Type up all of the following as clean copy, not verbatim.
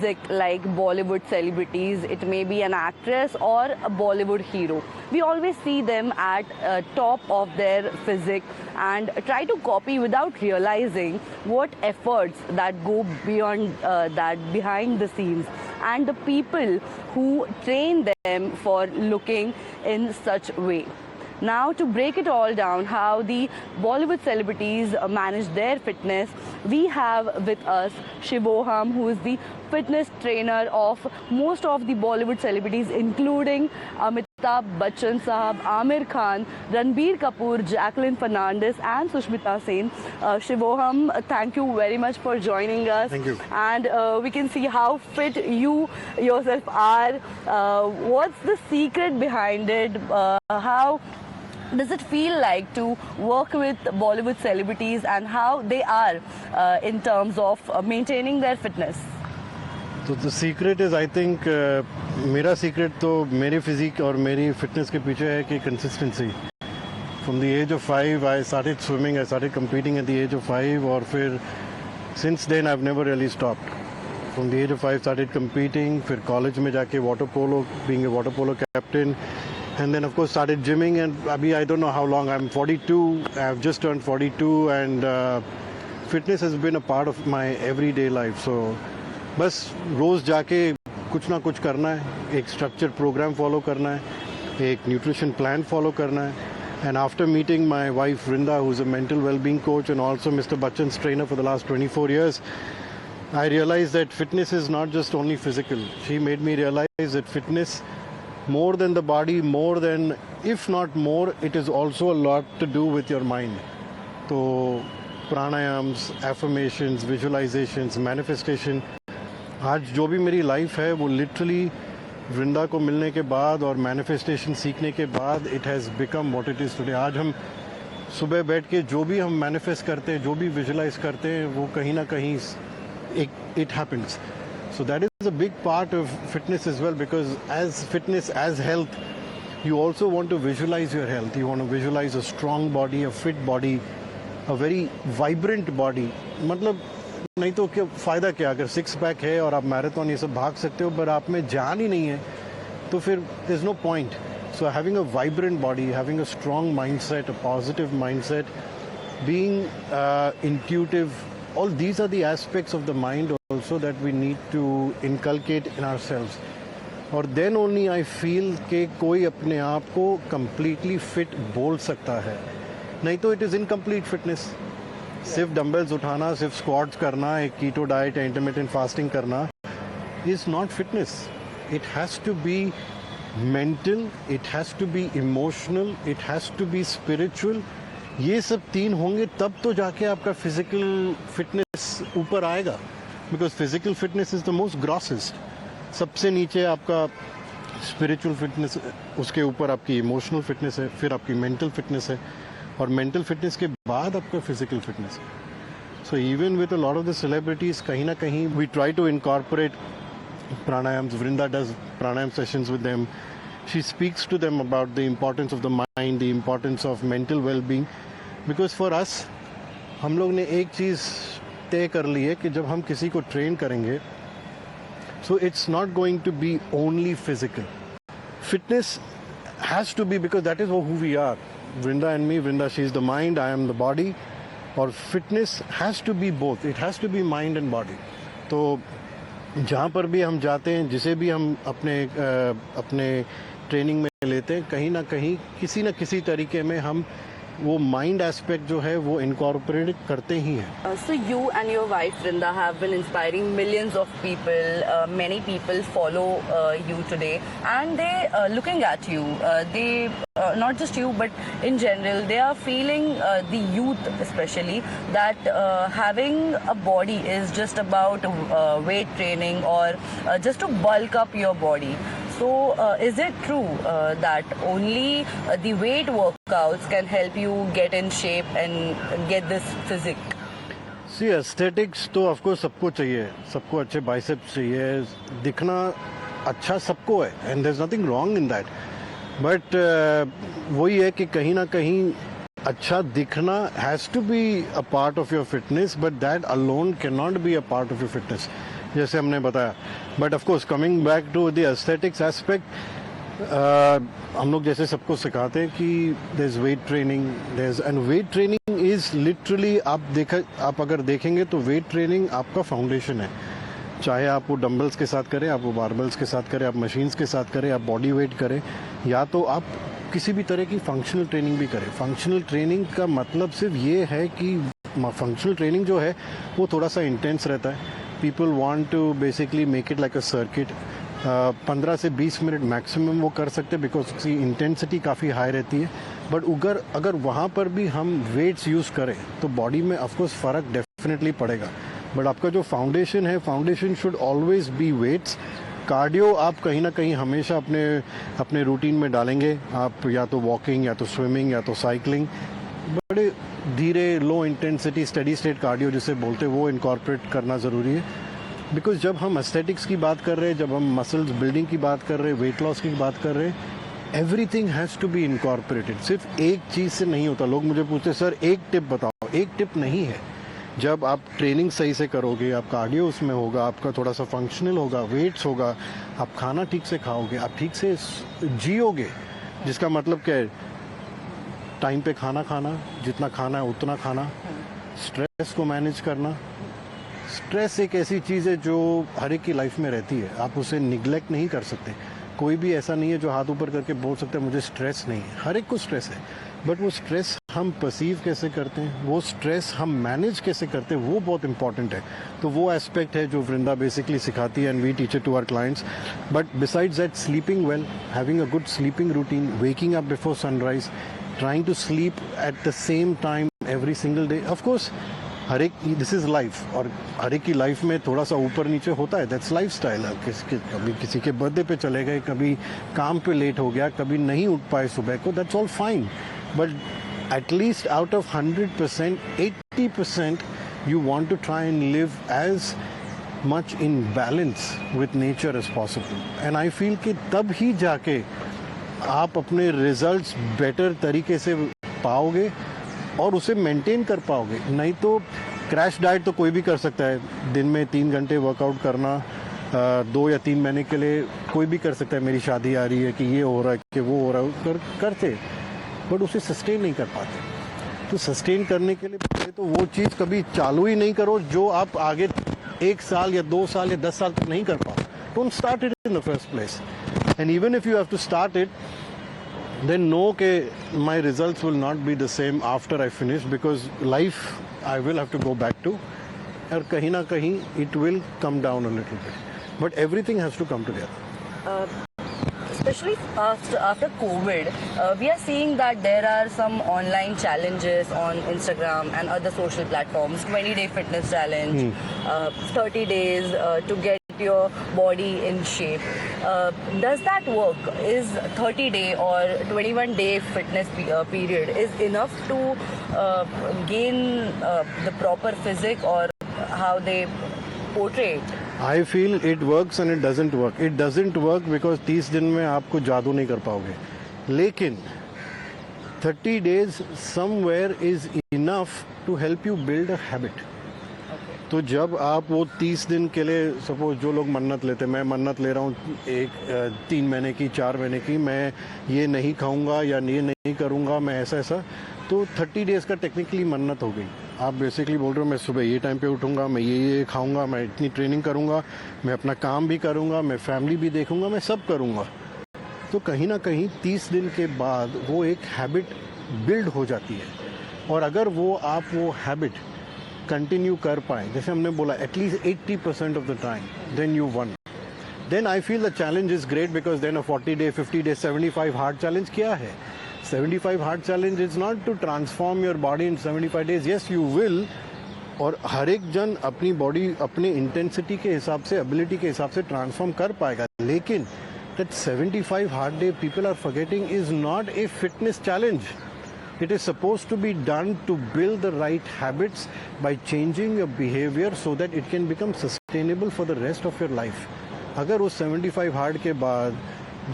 physique like Bollywood celebrities. It may be an actress or a Bollywood hero. We always see them at top of their physique and try to copy without realizing what efforts that go beyond that behind the scenes, and the people who train them for looking in such way. Now, to break it all down, how the Bollywood celebrities manage their fitness, we have with us Shivoham, who is the fitness trainer of most of the Bollywood celebrities, including Amitabh Bachchan Sahab, Amir Khan, Ranbir Kapoor, Jacqueline Fernandez, and Sushmita Sen. Shivoham, thank you very much for joining us. Thank you. And we can see how fit you yourself are. What's the secret behind it? How does it feel like to work with Bollywood celebrities, and how they are in terms of maintaining their fitness? So the secret is, I think, मेरा secret तो मेरे physique और मेरी fitness के पीछे है कि consistency. From the age of 5, I started swimming. I started competing at the age of 5, और फिर since then I've never really stopped. From the age of 5, started competing. फिर college में जाके water polo, being a water polo captain. And then of course started gymming, and abhi I don't know how long. I'm 42. I've just turned 42, and fitness has been a part of my everyday life. So बस रोज़ जाके कुछ ना कुछ करना है, एक structure programme follow करना है, एक न्यूट्रिशन प्लान फॉलो करना है. And after meeting my wife Vrinda, who's a mental well-being coach and also Mr. Bachchan's trainer for the last 24 years, I realized that fitness is not just only physical. She made me realize that fitness, more than the body, more than, if not more, it is also a lot to do with your mind. So pranayams, affirmations, visualizations, manifestation, आज जो भी मेरी life है वो literally वृंदा को मिलने के बाद और मैनिफेस्टेशन सीखने के बाद it has become what it is today. आज हम सुबह बैठ के जो भी हम मैनिफेस्ट करते हैं, जो भी विजुलाइज करते हैं, वो कहीं ना कहीं it happens. So that is a big part of fitness as well, because as fitness, as health, you also want to visualize your health. You want to visualize a strong body, a fit body, a very vibrant body. मतलब नहीं तो क्या फ़ायदा क्या, अगर 6 pack है और आप मैराथन ये सब भाग सकते हो पर आप में जान ही नहीं है तो फिर there is no point. So having a vibrant body, having a strong mindset, a positive mindset, being intuitive, all these are the aspects of the mind also that we need to inculcate in ourselves. और then only I feel कि कोई अपने आप को completely fit बोल सकता है. नहीं तो it is incomplete fitness. सिर्फ डंबल्स उठाना, सिर्फ स्क्वाट्स करना, एक कीटो डाइट या इंटरमिटेंट फास्टिंग करना is not fitness. It has to be mental, it has to be emotional, it has to be spiritual. ये सब तीन होंगे तब तो जाके आपका फिजिकल फिटनेस ऊपर आएगा. Because physical fitness is the most grossest. सबसे नीचे आपका स्पिरिचुअल फिटनेस, उसके ऊपर आपकी इमोशनल फिटनेस है, फिर आपकी मेंटल फिटनेस है, और मेंटल फिटनेस के बाद आपका फिजिकल फिटनेस है. So even with a lot of the celebrities, कहीं ना कहीं we try to incorporate pranayams. Vrinda does pranayam sessions with them. She speaks to them about the importance of the mind, the importance of mental well-being. Because for us, हम लोग ने एक चीज़ तय कर ली है कि जब हम किसी को ट्रेन करेंगे, so it's not going to be only physical. Fitness has to be, because that is who we are. Vrinda and me, Vrinda, she's the mind, I am the body. और fitness has to be both. It has to be mind and body. तो जहाँ पर भी हम जाते हैं, जिसे भी हम अपने ट्रेनिंग में लेते हैं, कहीं ना कहीं किसी न किसी तरीके में हम वो माइंड एस्पेक्ट जो है वो इनकॉर्पोरेट करते ही हैं. So you and your wife Vrinda have been inspiring millions of people. Many people follow you today, and they looking at you. They not just you, but in general, they are feeling the youth especially that having a body is just about weight training or just to bulk up your body. So is it true that only the weight workouts can help you get in shape and get this physique? See aesthetics तो of course सबको चाहिए, सबको अच्छे biceps चाहिए, दिखना अच्छा सबको है, and there is nothing wrong in that. But वही है कि कहीं ना कहीं अच्छा दिखना has to be a part of your fitness, but that alone can not be a part of your fitness. जैसे हमने बताया. But of course coming back to the aesthetics aspect, हम लोग जैसे सबको सिखाते हैं कि there is weight training, there is, and weight training is literally, आप अगर देखेंगे तो वेट ट्रेनिंग आपका फाउंडेशन है. चाहे आप वो डंबल्स के साथ करें, आप वो बारबल्स के साथ करें, आप मशीन्स के साथ करें, आप बॉडी वेट करें, या तो आप किसी भी तरह की फंक्शनल ट्रेनिंग भी करें. फंक्शनल ट्रेनिंग का मतलब सिर्फ ये है कि फंक्शनल ट्रेनिंग जो है वो थोड़ा सा इंटेंस रहता है. People want to basically make it like a circuit. 15 से 20 मिनट मैक्सिमम वो कर सकते हैं बिकॉज उसकी इंटेंसिटी काफ़ी हाई रहती है. बट अगर वहाँ पर भी हम वेट्स यूज़ करें तो बॉडी में ऑफकोर्स फ़र्क डेफिनेटली पड़ेगा. बट आपका जो फाउंडेशन है, foundation should always be weights. Cardio आप कहीं ना कहीं हमेशा अपने रूटीन में डालेंगे. आप या तो वॉकिंग, या तो स्विमिंग, या तो साइकिलिंग, बड़े धीरे low intensity steady state cardio जिसे बोलते हैं वो इनकॉर्पोरेट करना ज़रूरी है. बिकॉज जब हम एस्थेटिक्स की बात कर रहे हैं, जब हम मसल्स बिल्डिंग की बात कर रहे हैं, वेट लॉस की बात कर रहे हैं, everything has to be incorporated. सिर्फ एक चीज़ से नहीं होता. लोग मुझे पूछते हैं सर एक टिप बताओ. एक टिप नहीं है. जब आप ट्रेनिंग सही से करोगे, आप कार्डियो उसमें होगा, आपका थोड़ा सा फंक्शनल होगा, वेट्स होगा, आप खाना ठीक से खाओगे, आप ठीक से जियोगे. जिसका मतलब क्या है, टाइम पे खाना खाना, जितना खाना है उतना खाना, स्ट्रेस को मैनेज करना. स्ट्रेस एक ऐसी चीज़ है जो हर एक की लाइफ में रहती है. आप उसे निगलेक्ट नहीं कर सकते. कोई भी ऐसा नहीं है जो हाथ ऊपर करके बोल सकता है मुझे स्ट्रेस नहीं है. हर एक को स्ट्रेस है. बट वो स्ट्रेस हम परसीव कैसे करते हैं, वो स्ट्रेस हम मैनेज कैसे करते हैं, वो बहुत इंपॉर्टेंट है. तो वो एस्पेक्ट है जो वृंदा बेसिकली सिखाती है and we teach it to our clients. But besides that, sleeping well, having a good sleeping routine, waking up before sunrise, trying to sleep at the same time every single day. Of course हर एक, this is life, और हर एक की life में थोड़ा सा ऊपर नीचे होता है. That's life style. कभी किसी के बर्थडे पे चले गए, कभी काम पे लेट हो गया, कभी नहीं उठ पाए सुबह को, that's all fine. But at least out of 100%, 80% you want to try and live as much in balance with nature as possible. And I feel कि तब ही जाके आप अपने रिजल्ट्स बेटर तरीके से पाओगे और उसे मेंटेन कर पाओगे. नहीं तो क्रैश डाइट तो कोई भी कर सकता है. दिन में 3 घंटे वर्कआउट करना 2 या 3 महीने के लिए कोई भी कर सकता है. मेरी शादी आ रही है कि ये हो रहा है कि वो हो रहा है, करते, बट उसे सस्टेन नहीं कर पाते. तो सस्टेन करने के लिए पहले तो वो चीज़ कभी चालू ही नहीं करो जो आप आगे 1 साल या 2 साल या 10 साल तक नहीं कर पाओ. Don't start it in the first place. And even if you have to start it, then know that my results will not be the same after I finish, because life I will have to go back to, और कहीं ना कहीं it will come down a little bit, but everything has to come together. Especially after COVID, we are seeing that there are some online challenges on Instagram and other social platforms. 20-day fitness challenge, 30 days to get your body in shape. Does that work? Is 30-day or 21-day fitness period is enough to gain the proper physique, or how they portray it? I feel it works and it doesn't work. It doesn't work because 30 दिन में आपको जादू नहीं कर पाओगे. लेकिन 30 days somewhere is enough to help you build a habit. तो जब आप वो 30 दिन के लिए, सपोज जो लोग मन्नत लेते हैं, मैं मन्नत ले रहा हूँ 3 महीने की, 4 महीने की, मैं ये नहीं खाऊंगा या ये नहीं करूँगा, मैं ऐसा, तो 30 डेज़ का टेक्निकली मन्नत हो गई. आप बेसिकली बोल रहे हो मैं सुबह ये टाइम पे उठूँगा, मैं ये खाऊँगा, मैं इतनी ट्रेनिंग करूँगा, मैं अपना काम भी करूँगा, मैं फैमिली भी देखूँगा, मैं सब करूँगा. तो कहीं ना कहीं 30 दिन के बाद वो एक हैबिट बिल्ड हो जाती है. और अगर आप वो हैबिट कंटिन्यू कर पाए, जैसे हमने बोला at least 80% of the time, then you won. Then I feel the challenge is great, because then a 40 day, 50 day, 75 hard challenge क्या है? 75 hard challenge is not to transform your body in 75 days. Yes you will, और हर एक जन अपनी body अपने intensity के हिसाब से, एबिलिटी के हिसाब से ट्रांसफॉर्म कर पाएगा. लेकिन that 75 hard day people are forgetting is not a fitness challenge. It is supposed to be done to build the right habits by changing your behavior so that it can become sustainable for the rest of your life. अगर उस 75 hard के बाद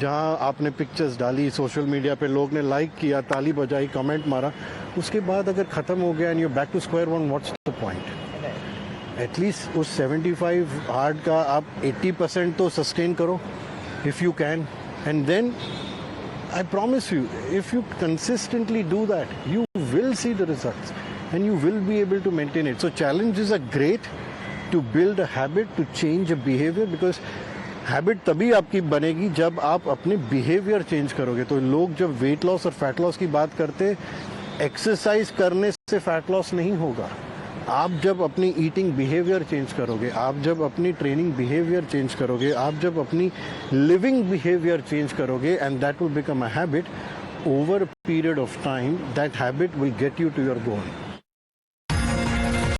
जहाँ आपने pictures डाली social media पे, लोग ने लाइक किया, ताली बजाई, कमेंट मारा, उसके बाद अगर ख़त्म हो गया and you back to square one, what's the point? At least उस 75 हार्ड का आप 80% तो सस्टेन करो if you can, and then I promise you, if you consistently do that, you will see the results and you will be able to maintain it. So challenges are great to build a habit, to change a behavior, because habit तभी आपकी बनेगी जब आप अपने behavior change करोगे. तो लोग जब weight loss और fat loss की बात करते, exercise करने से fat loss नहीं होगा. आप जब अपनी ईटिंग बिहेवियर चेंज करोगे, आप जब अपनी ट्रेनिंग बिहेवियर चेंज करोगे, आप जब अपनी लिविंग बिहेवियर चेंज करोगे, and that will become a habit, over a period of time that habit will get you to your goal.